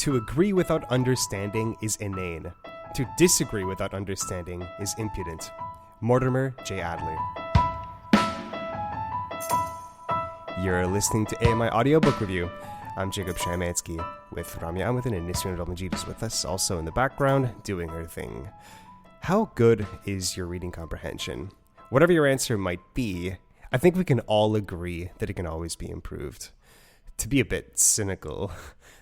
To agree without understanding is inane. To disagree without understanding is impudent. Mortimer J. Adler. You're listening to AMI Audiobook Review. I'm Jacob Shamansky with Ramya with an Nisrin Al-Majid with us, also in the background, doing her thing. How good is your reading comprehension? Whatever your answer might be, I think we can all agree that it can always be improved. To be a bit cynical,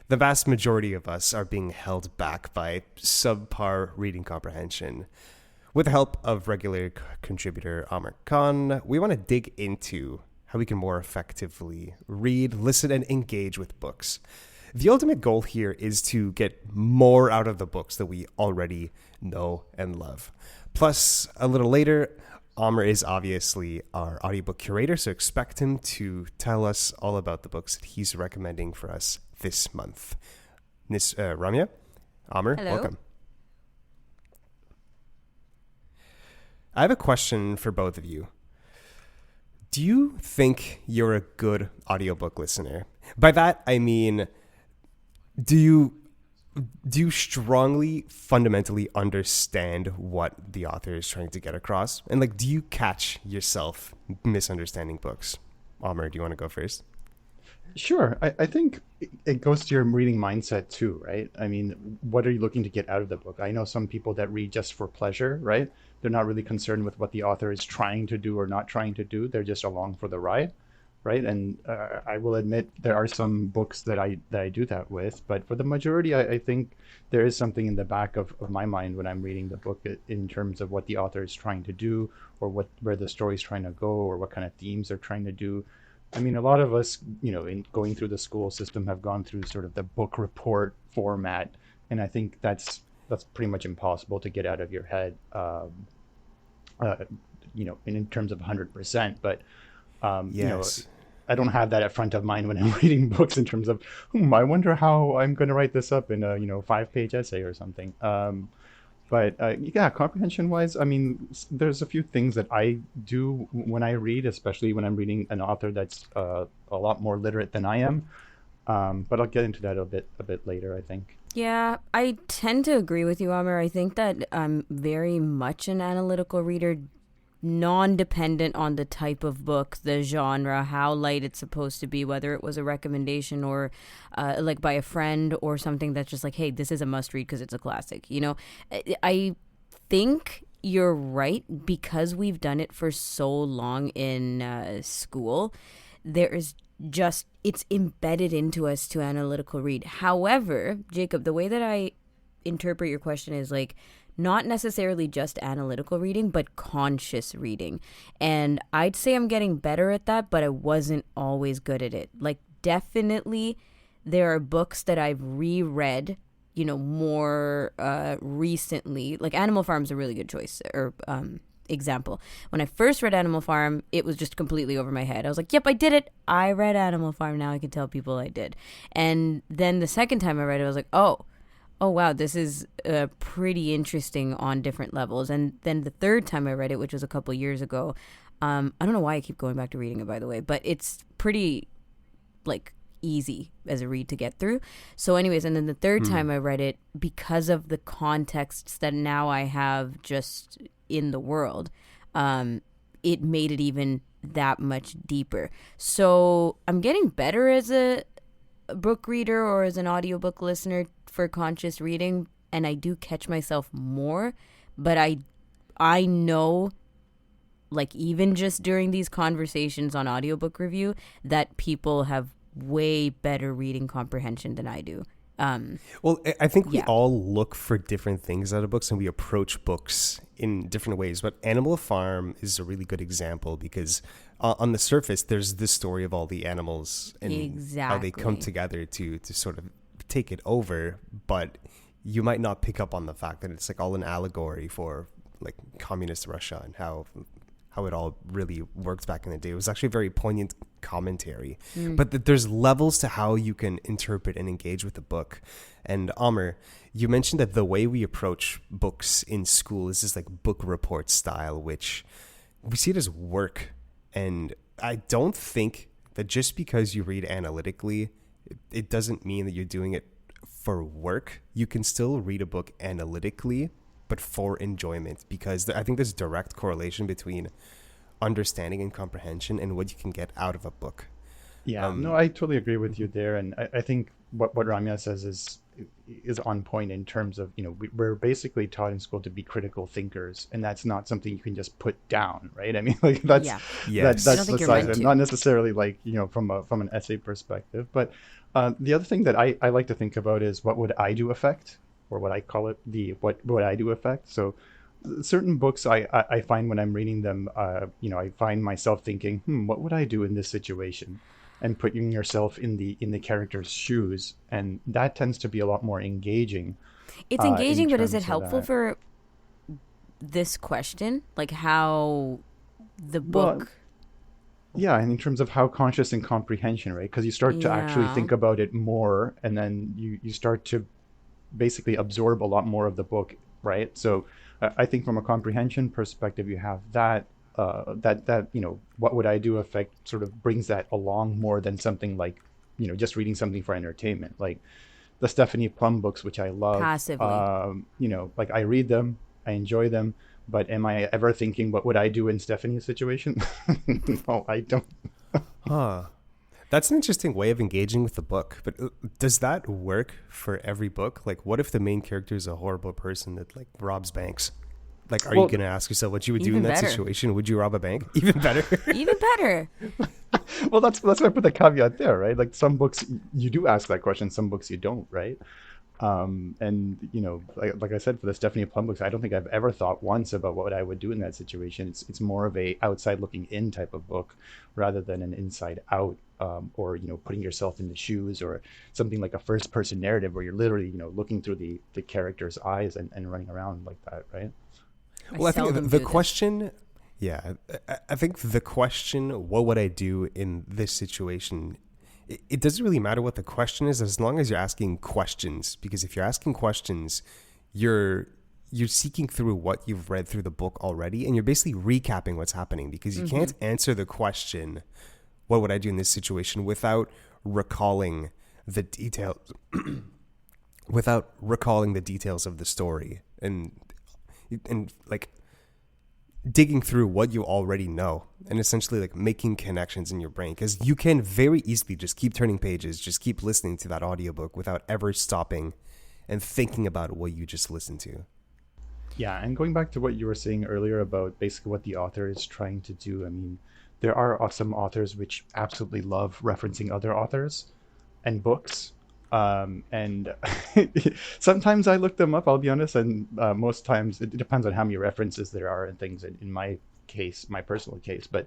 the vast majority of us are being held back by subpar reading comprehension. With the help of regular contributor Aamer Khan, we want to dig into how we can more effectively read, listen, and engage with books. The ultimate goal here is to get more out of the books that we already know and love. Plus, a little later, Aamer is obviously our audiobook curator, so expect him to tell us all about the books that he's recommending for us this month. Ramya, Aamer, Hello. Welcome. I have a question for both of you. Do you think you're a good audiobook listener? By that, I mean, do you strongly, fundamentally understand what the author is trying to get across? And do you catch yourself misunderstanding books? Aamer, do you want to go first? Sure. I think it goes to your reading mindset too, right? I mean, what are you looking to get out of the book? I know some people that read just for pleasure, right? They're not really concerned with what the author is trying to do or not trying to do. They're just along for the ride, right? And I will admit there are some books that I do that with, but for the majority, I think there is something in the back of my mind when I'm reading the book in terms of what the author is trying to do, or where the story is trying to go, or what kind of themes they're trying to do. I mean, a lot of us, in going through the school system have gone through sort of the book report format, and I think that's pretty much impossible to get out of your head, in terms of 100%. But, Yes. I don't have that at front of mind when I'm reading books in terms of, I wonder how I'm going to write this up in a, 5-page essay or something. But comprehension-wise, I mean, there's a few things that I do when I read, especially when I'm reading an author that's a lot more literate than I am. But I'll get into that a bit later, I think. Yeah, I tend to agree with you, Aamer. I think that I'm very much an analytical reader, non-dependent on the type of book, the genre, how light it's supposed to be, whether it was a recommendation or by a friend or something that's just like, hey, this is a must-read because it's a classic. I think you're right, because we've done it for so long in school. There is just, it's embedded into us to analytical read. However, Jacob, the way that I interpret your question is not necessarily just analytical reading, but conscious reading. And I'd say I'm getting better at that, but I wasn't always good at it. Definitely there are books that I've reread, more recently. Animal Farm is a really good choice or example. When I first read Animal Farm, it was just completely over my head. I was like, yep, I did it. I read Animal Farm. Now I can tell people I did. And then the second time I read it, I was like, oh wow, this is pretty interesting on different levels. And then the third time I read it, which was a couple years ago, I don't know why I keep going back to reading it, by the way, but it's pretty easy as a read to get through. So anyways, and then the third time I read it, because of the contexts that now I have just in the world, it made it even that much deeper. So I'm getting better as a book reader or as an audiobook listener for conscious reading, and I do catch myself more, but I know, even just during these conversations on audiobook review, that people have way better reading comprehension than I do. Well, I think we all look for different things out of books, and we approach books in different ways. But Animal Farm is a really good example because on the surface, there's this story of all the animals and how they come together to sort of take it over. But you might not pick up on the fact that it's all an allegory for communist Russia and how it all really worked back in the day. It was actually a very poignant commentary. But there's levels to how you can interpret and engage with the book. And Aamer, you mentioned that the way we approach books in school is this book report style, which we see it as work. And I don't think that just because you read analytically, it doesn't mean that you're doing it for work, you can still read a book analytically, but for enjoyment, because I think there's direct correlation between understanding and comprehension and what you can get out of a book. Yeah, no, I totally agree with you there. And I think what Ramya says is on point in terms of, we're basically taught in school to be critical thinkers, and that's not something you can just put down, right? I mean, like that's Yes. that's the side of it, not necessarily like, from an essay perspective. But the other thing that I like to think about is what would I do effect, or what I call it the what would I do effect. So certain books I find when I'm reading them, I find myself thinking, what would I do in this situation? And putting yourself in the character's shoes, and that tends to be a lot more engaging. It's engaging, but is it helpful for this question, like how the book? Well, yeah, and in terms of how conscious and comprehension, right? Because you start to actually think about it more, and then you start to basically absorb a lot more of the book, right? So I think from a comprehension perspective, you have that. What would I do effect sort of brings that along more than something like, just reading something for entertainment, like the Stephanie Plum books, which I love. Passively. Like I read them, I enjoy them, but am I ever thinking, what would I do in Stephanie's situation? No, I don't. That's an interesting way of engaging with the book, but does that work for every book? Like, what if the main character is a horrible person that like robs banks? Like, are you going to ask yourself what you would do in that situation? Would you rob a bank? Even better. Even better. Well, that's why I put the caveat there, right? Like some books you do ask that question, some books you don't, right? And like I said, for the Stephanie Plum books, I don't think I've ever thought once about what I would do in that situation. It's more of a outside looking in type of book rather than an inside out, or putting yourself in the shoes, or something like a first person narrative where you're literally looking through the character's eyes and running around like that, right? Well, I think the question, I think the question, what would I do in this situation? It doesn't really matter what the question is, as long as you're asking questions. Because if you're asking questions, you're seeking through what you've read through the book already, and you're basically recapping what's happening. Because you can't answer the question, what would I do in this situation, without recalling the details, of the story, and like digging through what you already know, and essentially like making connections in your brain, because you can very easily just keep turning pages, just keep listening to that audiobook without ever stopping and thinking about what you just listened to. Yeah, and going back to what you were saying earlier about basically what the author is trying to do, I mean, there are some authors which absolutely love referencing other authors and books. And sometimes I look them up, I'll be honest, and most times it depends on how many references there are and things. In my case, my personal case, but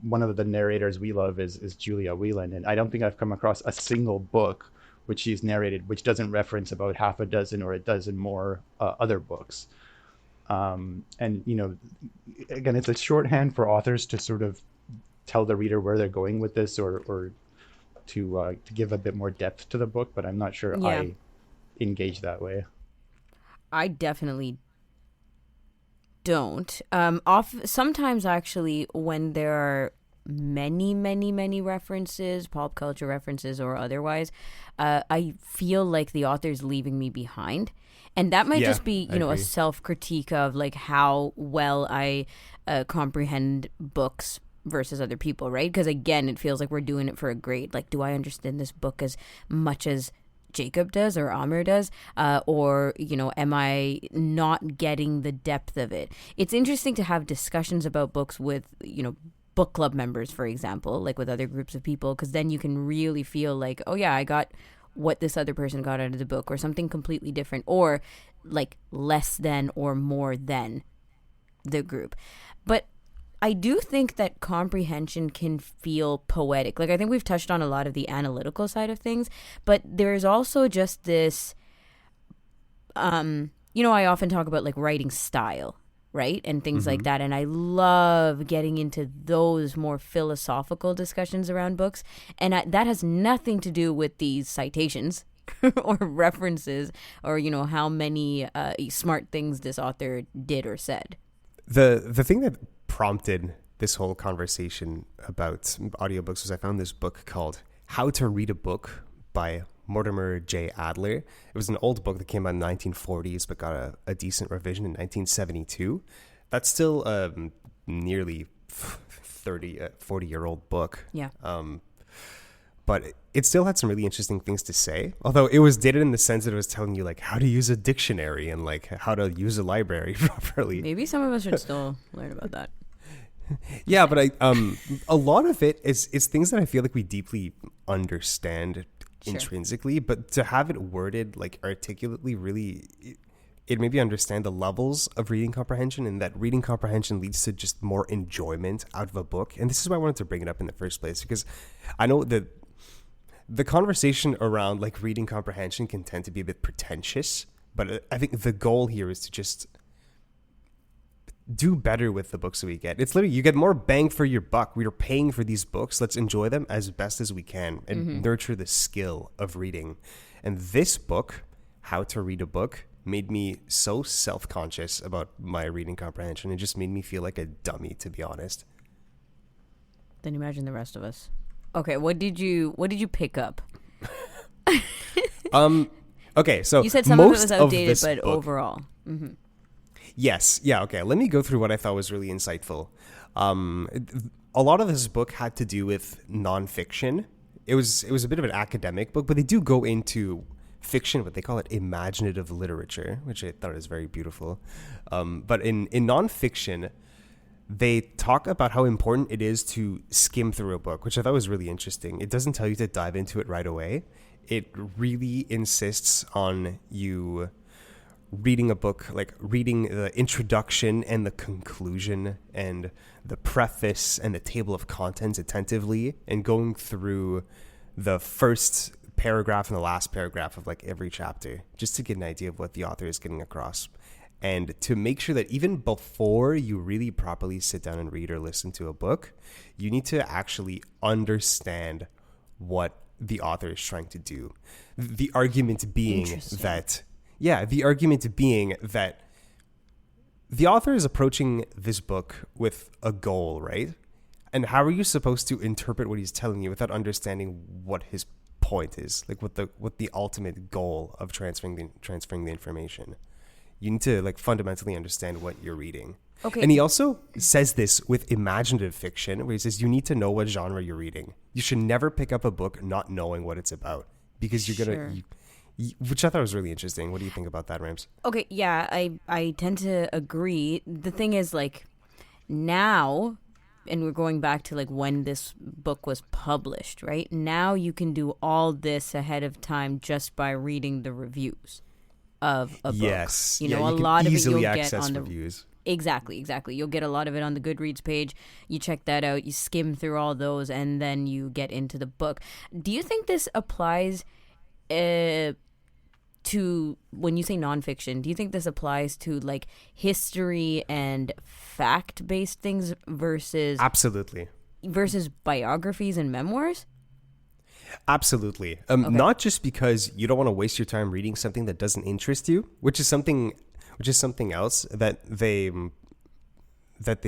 one of the narrators we love is Julia Whelan, and I don't think I've come across a single book which she's narrated which doesn't reference about half a dozen or a dozen more other books. And again, it's a shorthand for authors to sort of tell the reader where they're going with this, or to give a bit more depth to the book, but I'm not sure I engage that way. I definitely don't. Sometimes actually, when there are many references, pop culture references or otherwise, I feel like the author's leaving me behind. And that might just be, a self-critique of like how well I comprehend books versus other people, right? Because again, it feels like we're doing it for a grade. Like, do I understand this book as much as Jacob does or Aamer does? Or, am I not getting the depth of it? It's interesting to have discussions about books with, book club members, for example, like with other groups of people, because then you can really feel like, oh yeah, I got what this other person got out of the book, or something completely different, or like less than or more than the group. But I do think that comprehension can feel poetic. Like, I think we've touched on a lot of the analytical side of things, but there's also just this, I often talk about like writing style, right? And things like that. And I love getting into those more philosophical discussions around books. And that has nothing to do with these citations or references or, how many smart things this author did or said. The thing that prompted this whole conversation about audiobooks was I found this book called How to Read a Book by Mortimer J. Adler. It was an old book that came out in the 1940s, but got a decent revision in 1972. That's still nearly 40-year-old book. Yeah. But it still had some really interesting things to say. Although it was dated in the sense that it was telling you like how to use a dictionary and like how to use a library properly. Maybe some of us should still learn about that. Yeah, but a lot of it is things that I feel like we deeply understand intrinsically, but to have it worded like articulately really it made me understand the levels of reading comprehension, and that reading comprehension leads to just more enjoyment out of a book. And this is why I wanted to bring it up in the first place, because I know that the conversation around like reading comprehension can tend to be a bit pretentious, but I think the goal here is to just do better with the books that we get. It's literally, you get more bang for your buck. We are paying for these books. Let's enjoy them as best as we can and nurture the skill of reading. And this book, How to Read a Book, made me so self-conscious about my reading comprehension. It just made me feel like a dummy, to be honest. Then imagine the rest of us. Okay, what did you pick up? Okay, so you said some of it most was outdated, but book, overall. yes, yeah, okay. Let me go through what I thought was really insightful. A lot of this book had to do with nonfiction. It was a bit of an academic book, but they do go into fiction, but they call it imaginative literature, which I thought is very beautiful. But in nonfiction, they talk about how important it is to skim through a book, which I thought was really interesting. It doesn't tell you to dive into it right away. It really insists on you reading a book, like reading the introduction and the conclusion and the preface and the table of contents attentively, and going through the first paragraph and the last paragraph of like every chapter, just to get an idea of what the author is getting across. And to make sure that even before you really properly sit down and read or listen to a book, you need to actually understand what the author is trying to do. The argument being that, the the author is approaching this book with a goal, right? And how are you supposed to interpret what he's telling you without understanding what his point is, like what the ultimate goal of transferring the information? You need to like fundamentally understand what you're reading. Okay. And he also says this with imaginative fiction, where he says you need to know what genre you're reading. You should never pick up a book not knowing what it's about, because you're gonna, which I thought was really interesting. What do you think about that, Rams? Okay, yeah, I tend to agree. The thing is, like, now, and we're going back to like when this book was published, right? Now you can do all this ahead of time just by reading the reviews of a book. Yes. You know, a lot of it you'll get on the reviews. Exactly. You'll get a lot of it on the Goodreads page. You check that out, you skim through all those, and then you get into the book. Do you think this applies to, when you say nonfiction, do you think this applies to like history and fact-based things versus biographies and memoirs? Absolutely. Not just because you don't want to waste your time reading something that doesn't interest you, which is something else that they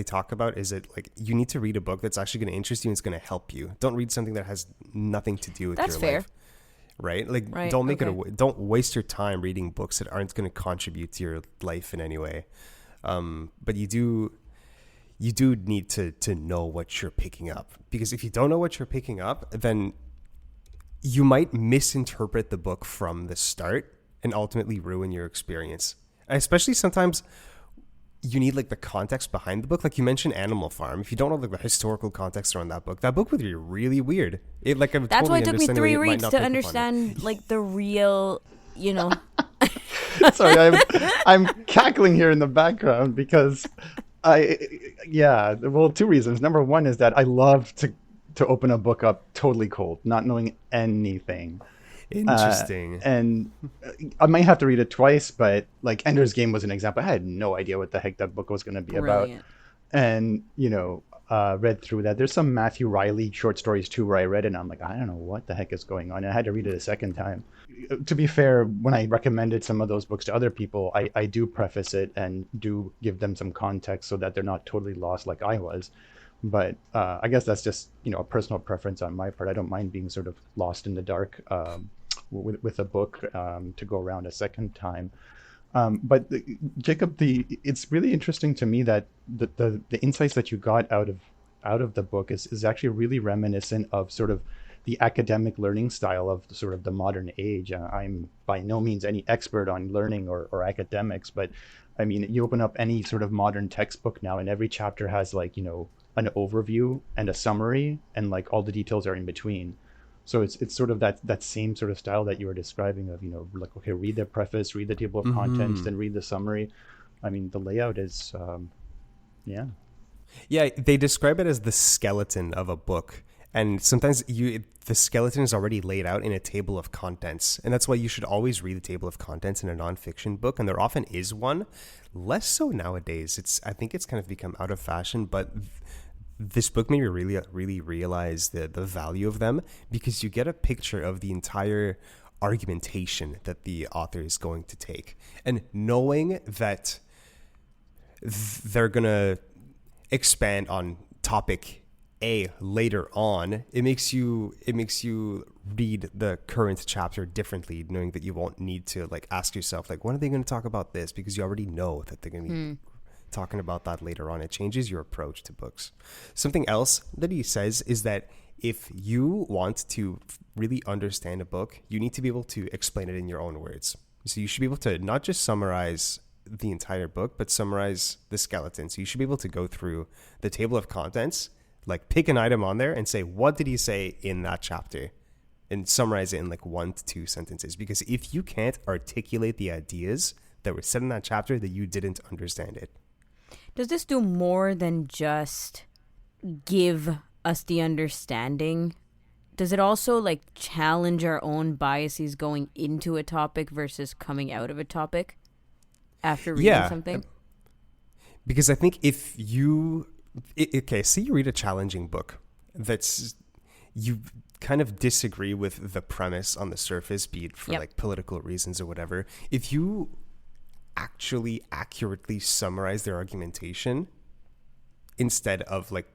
talk about, is that like you need to read a book that's actually going to interest you and it's going to help you. Don't read something that has nothing to do with your life. Right? Like don't waste your time reading books that aren't going to contribute to your life in any way. But you do need to know what you're picking up, because if you don't know what you're picking up, then you might misinterpret the book from the start and ultimately ruin your experience. Especially sometimes you need like the context behind the book. Like you mentioned Animal Farm. If you don't know like the historical context around that book would be really weird. That's why it took me 3 reads to understand like the real, you know. Sorry, I'm cackling here in the background because 2 reasons. Number one is that I love to open a book up totally cold, not knowing anything. Interesting. And I might have to read it twice, but like Ender's Game was an example. I had no idea what the heck that book was going to be about. And, read through that. There's some Matthew Riley short stories too where I read it and I'm like, I don't know what the heck is going on. And I had to read it a second time. To be fair, when I recommended some of those books to other people, I do preface it and do give them some context so that they're not totally lost like I was. But I guess that's just, a personal preference on my part. I don't mind being sort of lost in the dark with a book to go around a second time. But Jacob, it's really interesting to me that the insights that you got out of the book is actually really reminiscent of sort of the academic learning style of sort of the modern age. I'm by no means any expert on learning or academics, but I mean, you open up any sort of modern textbook now, and every chapter has like, an overview and a summary, and like all the details are in between. So it's sort of that same sort of style that you were describing of, like, okay, read the preface, read the table of contents, then read the summary. I mean, the layout is, yeah. Yeah, they describe it as the skeleton of a book. And sometimes the skeleton is already laid out in a table of contents. And that's why you should always read the table of contents in a nonfiction book. And there often is one. Less so nowadays. I think it's kind of become out of fashion. But this book made me really realize the value of them, because you get a picture of the entire argumentation that the author is going to take. And knowing that they're going to expand on topic A later on, it makes you read the current chapter differently, knowing that you won't need to like ask yourself like, when are they going to talk about this, because you already know that they're going to be talking about that later on. It changes your approach to books. Something else that he says is that if you want to really understand a book, you need to be able to explain it in your own words. So you should be able to not just summarize the entire book, but summarize the skeleton. So you should be able to go through the table of contents, like pick an item on there and say, what did he say in that chapter? And summarize it in like 1 to 2 sentences. Because if you can't articulate the ideas that were said in that chapter, then you didn't understand it. Does this do more than just give us the understanding? Does it also like challenge our own biases going into a topic versus coming out of a topic after reading something? Because I think if you... Okay, say you read a challenging book you kind of disagree with the premise on the surface, be it for like political reasons or whatever. If you actually accurately summarize their argumentation instead of like,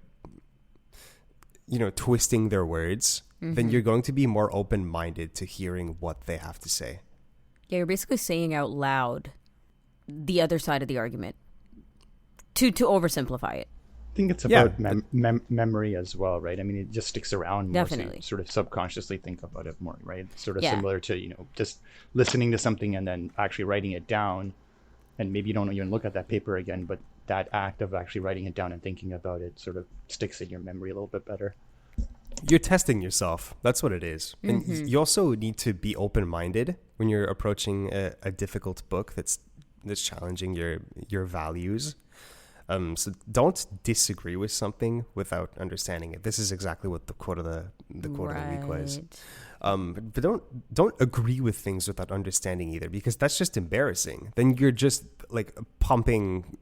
twisting their words, then you're going to be more open-minded to hearing what they have to say. Yeah, you're basically saying out loud the other side of the argument to oversimplify it. I think it's about memory as well, right? I mean, it just sticks around more. Definitely. So you sort of subconsciously think about it more, right? Sort of similar to, just listening to something and then actually writing it down. And maybe you don't even look at that paper again, but that act of actually writing it down and thinking about it sort of sticks in your memory a little bit better. You're testing yourself. That's what it is. And you also need to be open-minded when you're approaching a difficult book that's challenging your values. So don't disagree with something without understanding it. This is exactly what the quote of the week was. But don't agree with things without understanding either, because that's just embarrassing. Then you're just like pumping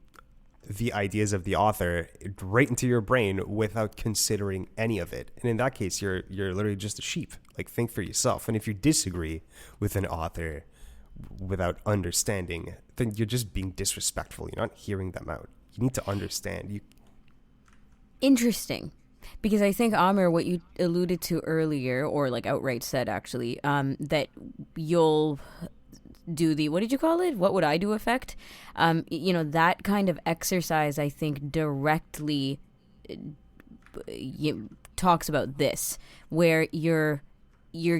the ideas of the author right into your brain without considering any of it. And in that case, you're literally just a sheep. Like, think for yourself. And if you disagree with an author without understanding, then you're just being disrespectful. You're not hearing them out. You need to understand. Interesting. Because I think, Aamer, what you alluded to earlier, or like outright said actually, that you'll do the, what did you call it? What would I do effect? That kind of exercise, I think, directly talks about this, where you're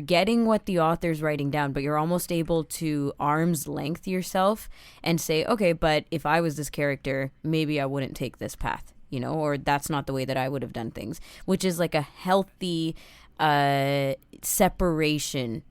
getting what the author's writing down, but you're almost able to arm's length yourself and say, okay, but if I was this character, maybe I wouldn't take this path, or that's not the way that I would have done things, which is like a healthy separation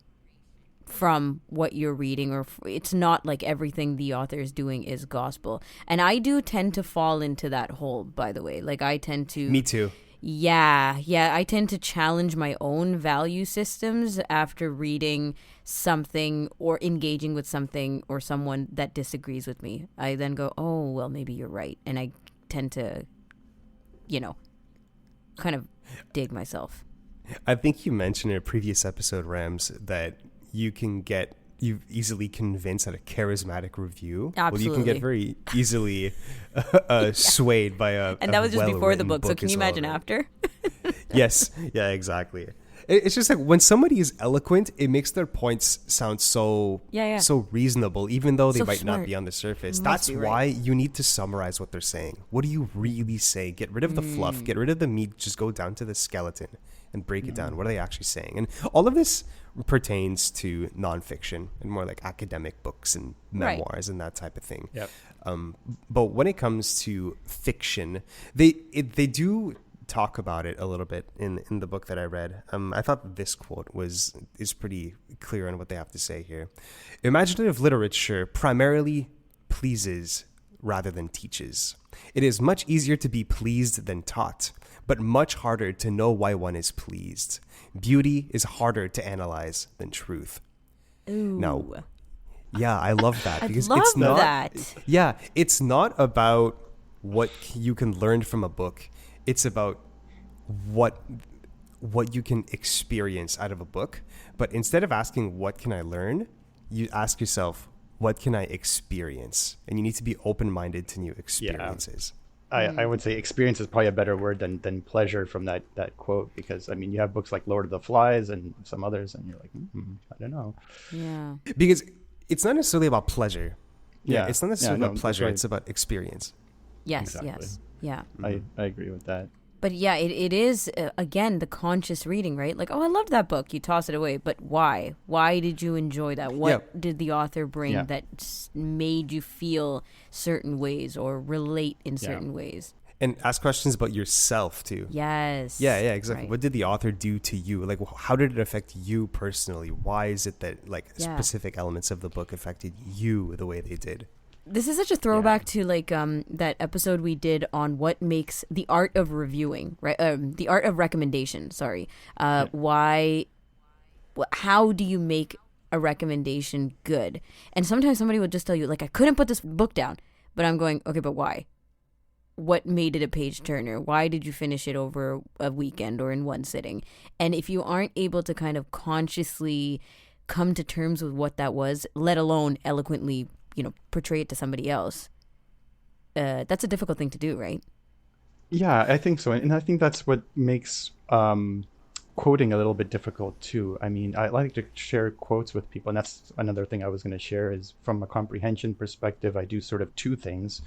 from what you're reading, or it's not like everything the author is doing is gospel. And I do tend to fall into that hole, by the way. Like, I tend to... Me too. Yeah, I tend to challenge my own value systems after reading something or engaging with something or someone that disagrees with me. I then go, oh, well, maybe you're right. And I tend to, kind of dig myself. I think you mentioned in a previous episode, Rams, that you easily convince at a charismatic review. Absolutely. Well, you can get very easily swayed by and that was just before the book. So can you imagine right? after? Yes. Yeah, exactly. It's just like when somebody is eloquent, it makes their points sound so so reasonable, even though they So might not smart. be on the surface. Must That's be why right. you need to summarize what they're saying. What do you really say? Get rid of the fluff, get rid of the meat, just go down to the skeleton and break it down. What are they actually saying? And all of this pertains to nonfiction and more like academic books and memoirs and that type of thing. Yep. But when it comes to fiction, they do talk about it a little bit in the book that I read. I thought this quote is pretty clear on what they have to say here. Imaginative literature primarily pleases rather than teaches. It is much easier to be pleased than taught, but much harder to know why one is pleased. Beauty is harder to analyze than truth. Ooh. Now, yeah, I love that because love it's not that. Yeah, it's not about what you can learn from a book. It's about what you can experience out of a book. But instead of asking what can I learn, you ask yourself what can I experience? And you need to be open-minded to new experiences. I would say experience is probably a better word than pleasure from that quote, because I mean you have books like Lord of the Flies and some others and you're like I don't know. Yeah. Because it's not necessarily about pleasure. Yeah. It's not necessarily Yeah, no, about pleasure. that's right. It's about experience. Yes. Exactly. Yes. Yeah. I agree with that. But yeah, it is, again, the conscious reading, right? Like, oh, I loved that book. You toss it away. But why? Why did you enjoy that? What did the author bring that made you feel certain ways or relate in certain ways? And ask questions about yourself too. Yes. Yeah, exactly. Right. What did the author do to you? Like, how did it affect you personally? Why is it that like specific elements of the book affected you the way they did? This is such a throwback to like that episode we did on what makes the art of reviewing, right? The art of recommendation. Sorry. Why? How do you make a recommendation good? And sometimes somebody would just tell you, like, I couldn't put this book down, but I'm going, okay, but why? What made it a page turner? Why did you finish it over a weekend or in one sitting? And if you aren't able to kind of consciously come to terms with what that was, let alone eloquently, portray it to somebody else, that's a difficult thing to do, right? Yeah, I think so. And I think that's what makes quoting a little bit difficult too. I mean, I like to share quotes with people, and that's another thing I was going to share is from a comprehension perspective, I do sort of two things.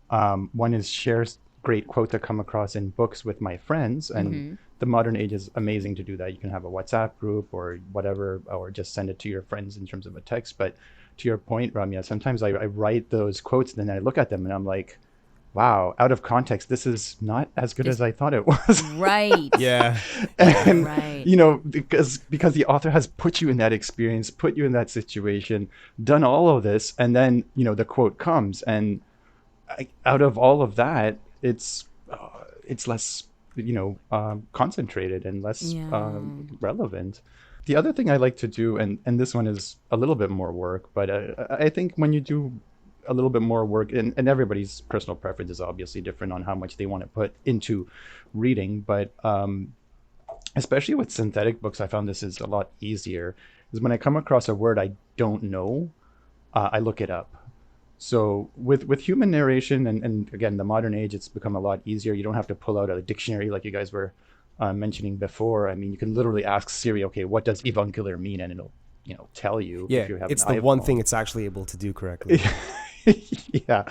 One is share great quotes that come across in books with my friends, and the modern age is amazing to do that. You can have a WhatsApp group or whatever, or just send it to your friends in terms of a text. But to your point, Ramya, sometimes I write those quotes and then I look at them and I'm like, wow, out of context, this is not as good as I thought it was. Right. Yeah. And, right. because the author has put you in that experience, put you in that situation, done all of this, and then, the quote comes. And out of all of that, it's less, concentrated and less relevant. The other thing I like to do, and this one is a little bit more work, but I think when you do a little bit more work, and everybody's personal preference is obviously different on how much they want to put into reading, but especially with synthetic books, I found this is a lot easier, is when I come across a word I don't know, I look it up. So with human narration, and again, the modern age, it's become a lot easier. You don't have to pull out a dictionary like you guys were mentioning before. I mean, you can literally ask Siri, okay, what does avuncular mean? And it'll, tell you. Yeah, if you have it's an the iPhone. one thing it's actually able to do correctly. Yeah.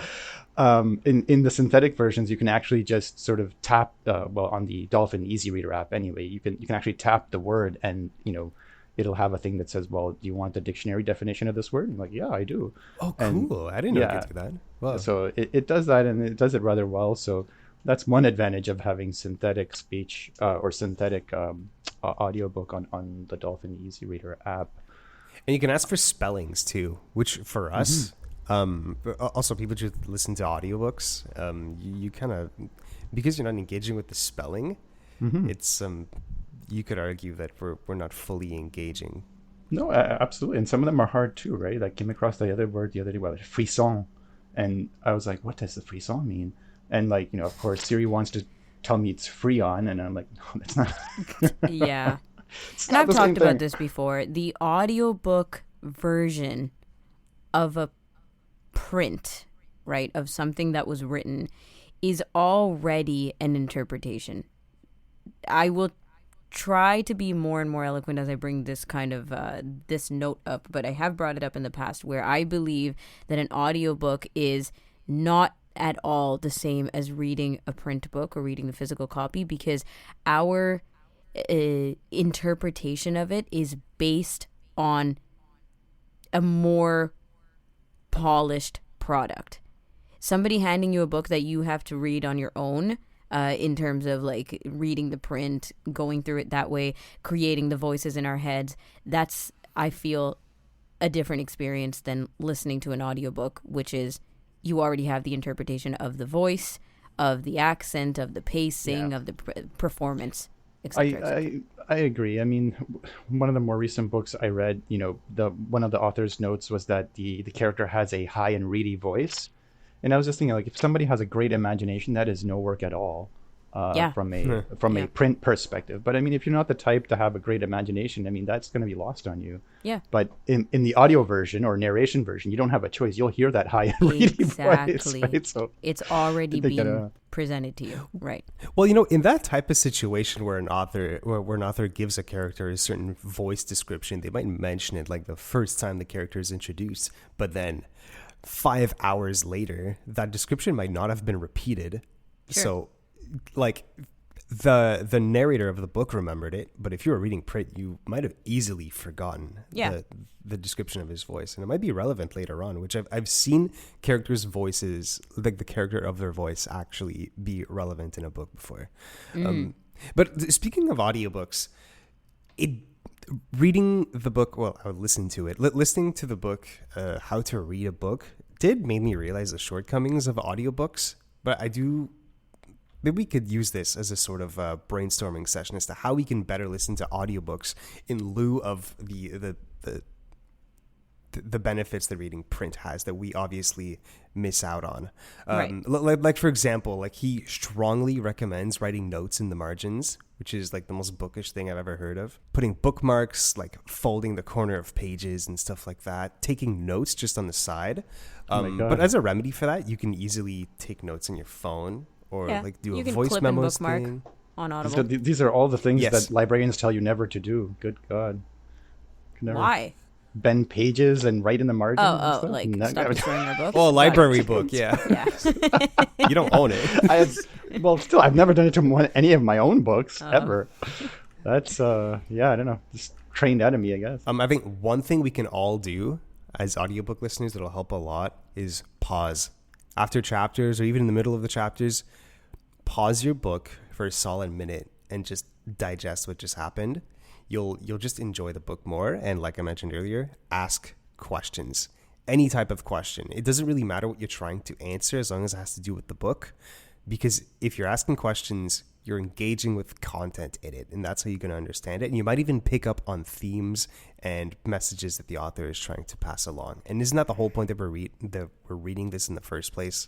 In the synthetic versions, you can actually just sort of tap, on the Dolphin Easy Reader app anyway, you can actually tap the word and, it'll have a thing that says, well, do you want the dictionary definition of this word? And I'm like, yeah, I do. Oh, cool. I didn't know it could do that. Wow. So it does that, and it does it rather well. So that's one advantage of having synthetic speech or synthetic audiobook on the Dolphin Easy Reader app. And you can ask for spellings too, which for us, also people just listen to audiobooks. You kind of, because you're not engaging with the spelling, it's you could argue that we're not fully engaging. No, absolutely. And some of them are hard too, right? I came across the other word the other day, frisson. And I was like, what does the frisson mean? And of course, Siri wants to tell me it's Freon. And I'm like, no, that's not. Yeah. And I've talked about this before. The audiobook version of a print, right, of something that was written is already an interpretation. I will try to be more and more eloquent as I bring this kind of this note up, but I have brought it up in the past where I believe that an audiobook is not at all the same as reading a print book or reading the physical copy, because our interpretation of it is based on a more polished product. Somebody handing you a book that you have to read on your own, in terms of like reading the print, going through it that way, creating the voices in our heads, that's, I feel, a different experience than listening to an audiobook, which is you already have the interpretation of the voice, of the accent, of the pacing, of the performance, etc. I agree. I mean, one of the more recent books I read, one of the author's notes was that the character has a high and reedy voice. And I was just thinking, like, if somebody has a great imagination, that is no work at all from a print perspective. But I mean, if you're not the type to have a great imagination, I mean, that's going to be lost on you. Yeah. But in the audio version or narration version, you don't have a choice. You'll hear that high and reedy voice, right? So it's already being presented to you, right? Well, in that type of situation where an author gives a character a certain voice description, they might mention it like the first time the character is introduced, but then 5 hours later, that description might not have been repeated. Sure. So, like, the narrator of the book remembered it, but if you were reading print, you might have easily forgotten the description of his voice, and it might be relevant later on. Which I've seen characters' voices, like the character of their voice, actually be relevant in a book before. But speaking of audiobooks, reading the book, I would listen to it. Listening to the book, How to Read a Book, did make me realize the shortcomings of audiobooks. But maybe we could use this as a sort of brainstorming session as to how we can better listen to audiobooks in lieu of the benefits that reading print has that we obviously miss out on. Right. Like for example, like he strongly recommends writing notes in the margins, which is like the most bookish thing I've ever heard of. Putting bookmarks, like folding the corner of pages and stuff like that. Taking notes just on the side. But as a remedy for that, you can easily take notes on your phone or like do a voice memo thing. On Audible. These are all the things that librarians tell you never to do. Good God. Why? Bend pages and write in the margins. Like stop destroying your books. Oh, a library book, yeah. You don't own it. I've never done it to any of my own books ever. That's I don't know, just trained out of me, I guess. I think one thing we can all do as audiobook listeners that'll help a lot is pause after chapters or even in the middle of the chapters. Pause your book for a solid minute and just digest what just happened. You'll just enjoy the book more. And like I mentioned earlier, ask questions. Any type of question. It doesn't really matter what you're trying to answer as long as it has to do with the book. Because if you're asking questions, you're engaging with content in it. And that's how you're going to understand it. And you might even pick up on themes and messages that the author is trying to pass along. And isn't that the whole point that we're reading this in the first place?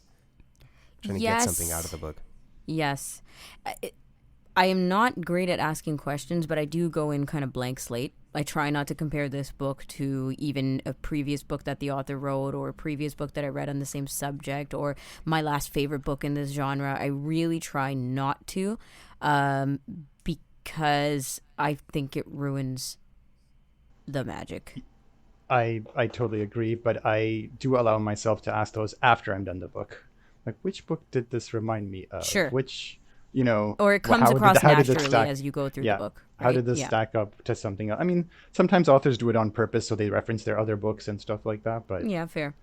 Trying to get something out of the book. Yes. I am not great at asking questions, but I do go in kind of blank slate. I try not to compare this book to even a previous book that the author wrote or a previous book that I read on the same subject or my last favorite book in this genre. I really try not to because I think it ruins the magic. I totally agree, but I do allow myself to ask those after I'm done the book. Like, which book did this remind me of? Sure. Which... or it comes across naturally as you go through the book. Right? How did this stack up to something else? I mean, sometimes authors do it on purpose, so they reference their other books and stuff like that. But yeah, fair.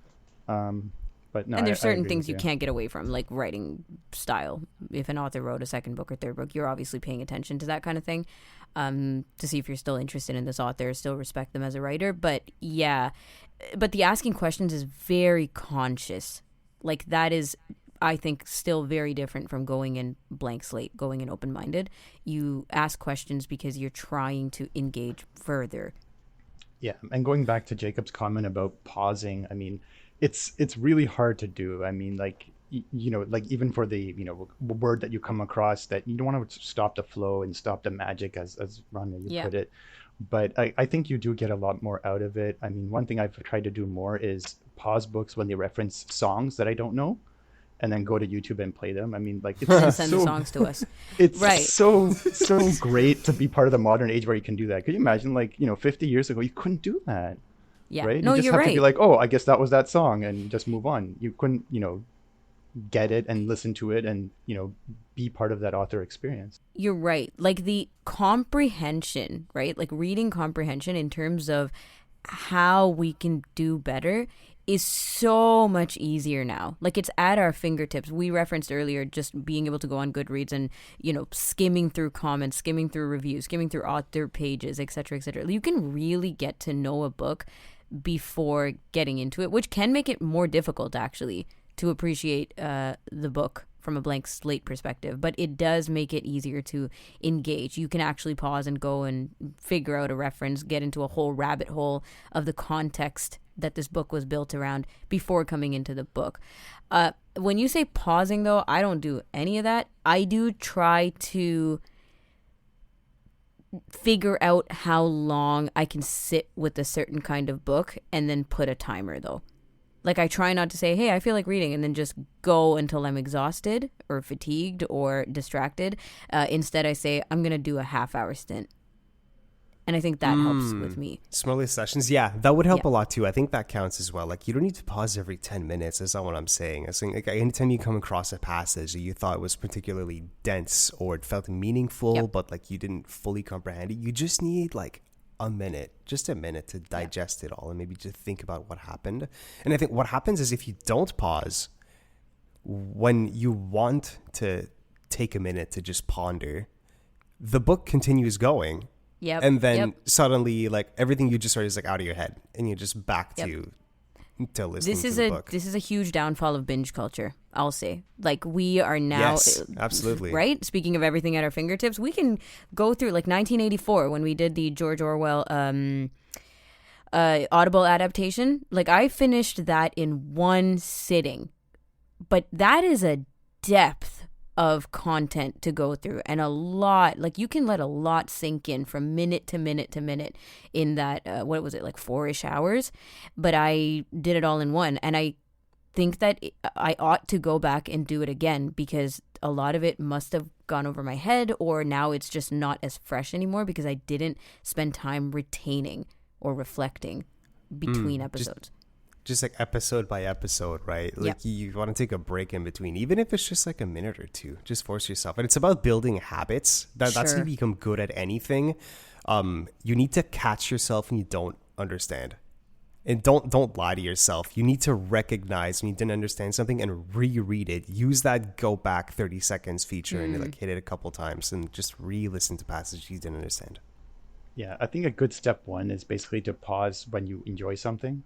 But no, and there's certain things you can't get away from, like writing style. If an author wrote a second book or third book, you're obviously paying attention to that kind of thing, to see if you're still interested in this author, still respect them as a writer. But but the asking questions is very conscious. Like that is, I think, still very different from going in blank slate, going in open-minded. You ask questions because you're trying to engage further. Yeah, and going back to Jacob's comment about pausing, I mean, it's really hard to do. I mean, like, like even for the, word that you come across that you don't want to stop the flow and stop the magic, as Ramya, put it. But I think you do get a lot more out of it. I mean, one thing I've tried to do more is pause books when they reference songs that I don't know. and then go to YouTube and play them. I mean, like, And it's send the so songs to us. it's Right. so great to be part of the modern age where you can do that. Could you imagine, like, 50 years ago, you couldn't do that, Yeah. right? No, You just you're have right. to be like, oh, I guess that was that song, and just move on. You couldn't, get it and listen to it and, be part of that author experience. You're right. Like the comprehension, right? Like reading comprehension in terms of how we can do better is so much easier now. Like it's at our fingertips. We referenced earlier just being able to go on Goodreads and, skimming through comments, skimming through reviews, skimming through author pages, etc., etc. You can really get to know a book before getting into it, which can make it more difficult actually to appreciate the book from a blank slate perspective, but it does make it easier to engage. You can actually pause and go and figure out a reference, get into a whole rabbit hole of the context that this book was built around before coming into the book. When you say pausing, though, I don't do any of that. I do try to figure out how long I can sit with a certain kind of book and then put a timer, though. Like, I try not to say, hey, I feel like reading, and then just go until I'm exhausted or fatigued or distracted. Instead, I say, I'm going to do a half-hour stint. And I think that helps with me. Smaller sessions, yeah, that would help Yeah. a lot too. I think that counts as well. Like, you don't need to pause every 10 minutes. That's not what I'm saying. I'm saying, like, anytime you come across a passage that you thought was particularly dense or it felt meaningful, Yep. but like you didn't fully comprehend it, you just need like just a minute to digest it all and maybe just think about what happened. And I think what happens is if you don't pause, when you want to take a minute to just ponder, the book continues going. Yep. And then Yep. suddenly, like, everything you just heard is like out of your head, and you're just back Yep. to listening This to is the a book. this is a huge downfall of binge culture, I'll say. Like, we are now, Yes, absolutely. right? Speaking of everything at our fingertips, we can go through like 1984 when we did the George Orwell Audible adaptation. Like, I finished that in one sitting, but that is a depth of content to go through, and a lot, like, you can let a lot sink in from minute to minute to minute in that what was it, like 4-ish hours, but I did it all in one. And I think that I ought to go back and do it again, because a lot of it must have gone over my head, or now it's just not as fresh anymore because I didn't spend time retaining or reflecting between episodes. Just like episode by episode, right? Like, you want to take a break in between, even if it's just like a minute or two. Just force yourself. And it's about building habits. That's how Sure. you become good at anything. You need to catch yourself when you don't understand. And don't lie to yourself. You need to recognize when you didn't understand something and reread it. Use that go back 30 seconds feature and like hit it a couple times and just re-listen to passages you didn't understand. Yeah, I think a good step one is basically to pause when you enjoy something.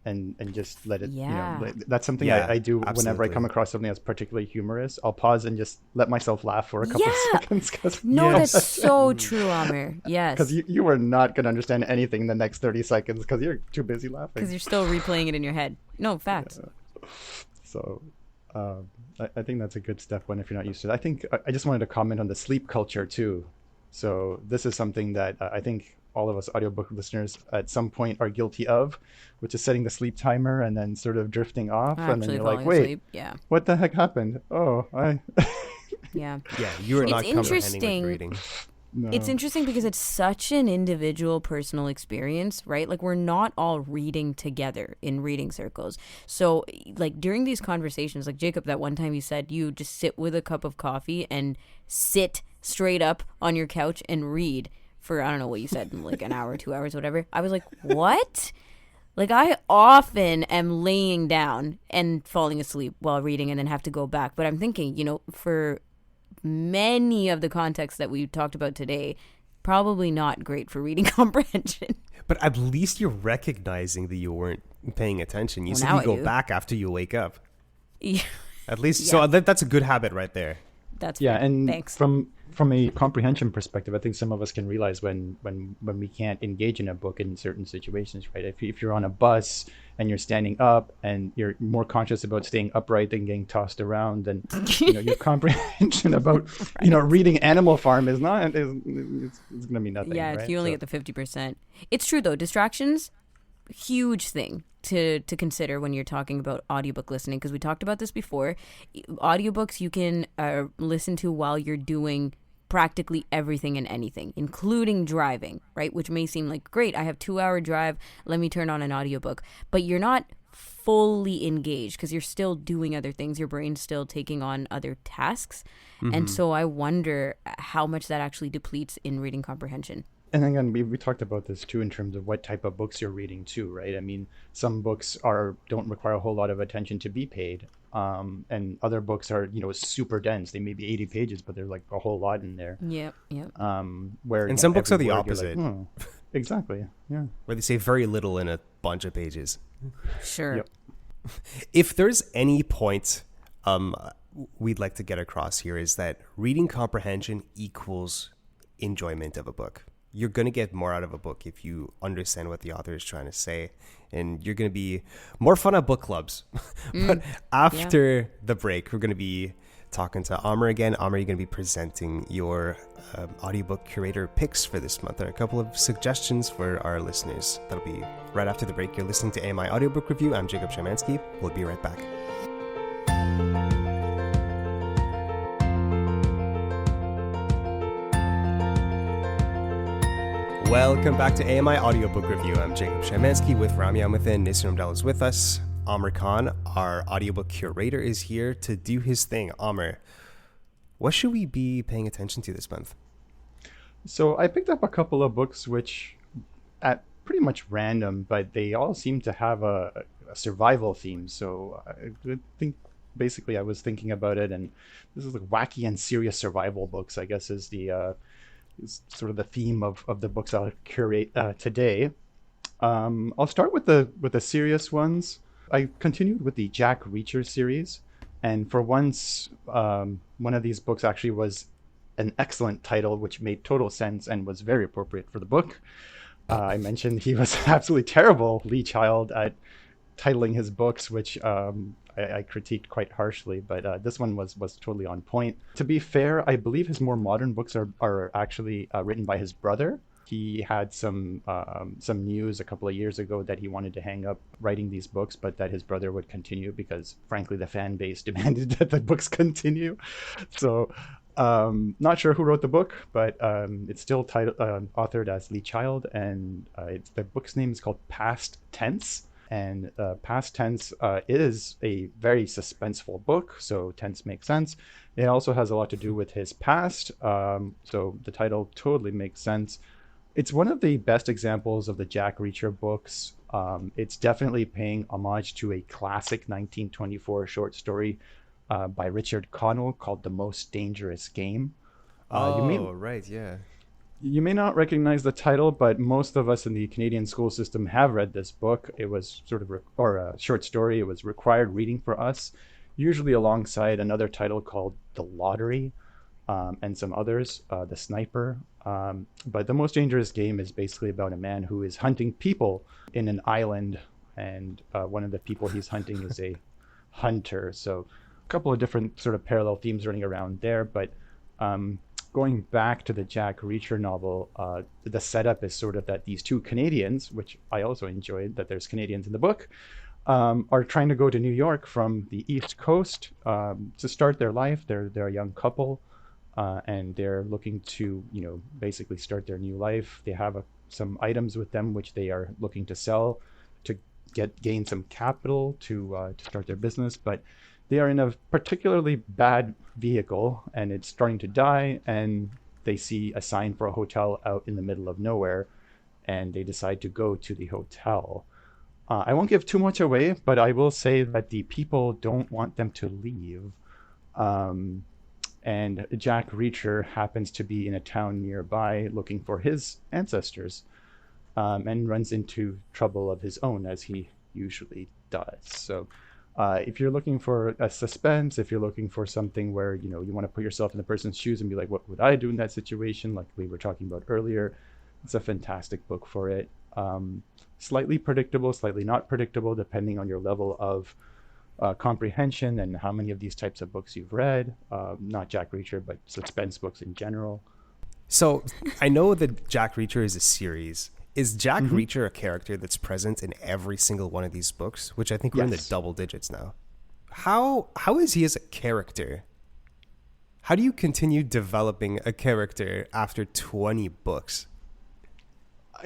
And just let it, Yeah. that's something Yeah, I do whenever I absolutely. come across something that's particularly humorous. I'll pause and just let myself laugh for a couple of Yeah. seconds. Cause, No, Yes. that's so true, Aamer. Yes. Because you are not going to understand anything in the next 30 seconds because you're too busy Because laughing. you're still replaying it in your head. No, facts. So I think that's a good step one if you're not used to it. I think I just wanted to comment on the sleep culture too. So this is something that I think all of us audiobook listeners at some point are guilty of, which is setting the sleep timer and then sort of drifting off. And then Actually you're like, falling wait, asleep. Yeah. what the heck happened? Oh, Yeah. Yeah, you are It's not comprehending interesting. with reading. no. It's interesting because it's such an individual personal experience, right? Like, we're not all reading together in reading circles. So, like, during these conversations, like Jacob, that one time you said you just sit with a cup of coffee and sit straight up on your couch and read for, I don't know what you said, like an hour, 2 hours, whatever. I was like, what? Like, I often am laying down and falling asleep while reading and then have to go back. But I'm thinking, for many of the contexts that we talked about today, probably not great for reading comprehension. But at least you're recognizing that you weren't paying attention. You Well, said now you I go do. back after you wake up. Yeah, At least, Yeah. so that's a good habit right there. that's Yeah, fair. and Thanks. from a comprehension perspective, I think some of us can realize when we can't engage in a book in certain situations, right? If you're on a bus and you're standing up and you're more conscious about staying upright than getting tossed around, then your comprehension about reading Animal Farm is it's going to be nothing. Yeah, right? if you only So- get the 50%. It's true, though. Distractions huge thing to consider when you're talking about audiobook listening, because we talked about this before. Audiobooks you can listen to while you're doing practically everything and anything, including driving, right? Which may seem like, great, I have 2-hour drive, let me turn on an audiobook. But you're not fully engaged because you're still doing other things. Your brain's still taking on other tasks. And so I wonder how much that actually depletes in reading comprehension. And again, we talked about this too in terms of what type of books you're reading too, right? I mean, some books don't require a whole lot of attention to be paid, and other books are super dense. They may be 80 pages, but there's like a whole lot in there. Yep. And some books are the opposite. Like, exactly, yeah. Where they say very little in a bunch of pages. Sure. Yep. If there's any point we'd like to get across here is that reading comprehension equals enjoyment of a book. You're going to get more out of a book if you understand what the author is trying to say, and you're going to be more fun at book clubs. But after the break, we're going to be talking to Aamer again. Aamer, you're going to be presenting your audiobook curator picks for this month. There are a couple of suggestions for our listeners. That'll be right after the break. You're listening to AMI Audiobook Review. I'm Jacob Szymanski. We'll be right back. Welcome back to AMI Audiobook Review. I'm Jacob Szymanski with Ramya within. Nisram Dal is with us. Aamer Khan, our audiobook curator, is here to do his thing. Aamer, what should we be paying attention to this month? So I picked up a couple of books which, at pretty much random, but they all seem to have a survival theme. So I think basically I was thinking about it, and this is like wacky and serious survival books, I guess, is sort of the theme of the books I'll curate today. I'll start with the serious ones. I continued with the Jack Reacher series, and for once, one of these books actually was an excellent title, which made total sense and was very appropriate for the book. I mentioned he was absolutely terrible, Lee Child, at titling his books, which I critiqued quite harshly, but this one was totally on point. To be fair, I believe his more modern books are actually written by his brother. He had some news a couple of years ago that he wanted to hang up writing these books, but that his brother would continue because, frankly, the fan base demanded that the books continue. So, not sure who wrote the book, but it's still authored as Lee Child, and the book's name is called Past Tense. And Past Tense is a very suspenseful book, so tense makes sense. It also has a lot to do with his past, so the title totally makes sense. It's one of the best examples of the Jack Reacher books. It's definitely paying homage to a classic 1924 short story by Richard Connell called The Most Dangerous Game. Right, yeah. You may not recognize the title, but most of us in the Canadian school system have read this book. It was sort of, or a short story. It was required reading for us, usually alongside another title called The Lottery, and some others, The Sniper. But The Most Dangerous Game is basically about a man who is hunting people in an island, and one of the people he's hunting is a hunter. So a couple of different sort of parallel themes running around there, but going back to the Jack Reacher novel, the setup is sort of that these two Canadians, which I also enjoyed that there's Canadians in the book, are trying to go to New York from the East Coast to start their life. They're a young couple, and they're looking to, basically start their new life. They have some items with them which they are looking to sell to gain some capital to start their business, but they are in a particularly bad vehicle and it's starting to die, and they see a sign for a hotel out in the middle of nowhere, and they decide to go to the hotel. I won't give too much away, but I will say that the people don't want them to leave. And Jack Reacher happens to be in a town nearby looking for his ancestors, and runs into trouble of his own, as he usually does. So if you're looking for a suspense, if you're looking for something where, you want to put yourself in the person's shoes and be like, what would I do in that situation? Like we were talking about earlier, it's a fantastic book for it. Slightly predictable, slightly not predictable, depending on your level of comprehension and how many of these types of books you've read. Not Jack Reacher, but suspense books in general. So I know that Jack Reacher is a series. is Jack Reacher a character that's present in every single one of these books? Which I think we're in the double digits now. How is he as a character? How do you continue developing a character after 20 books?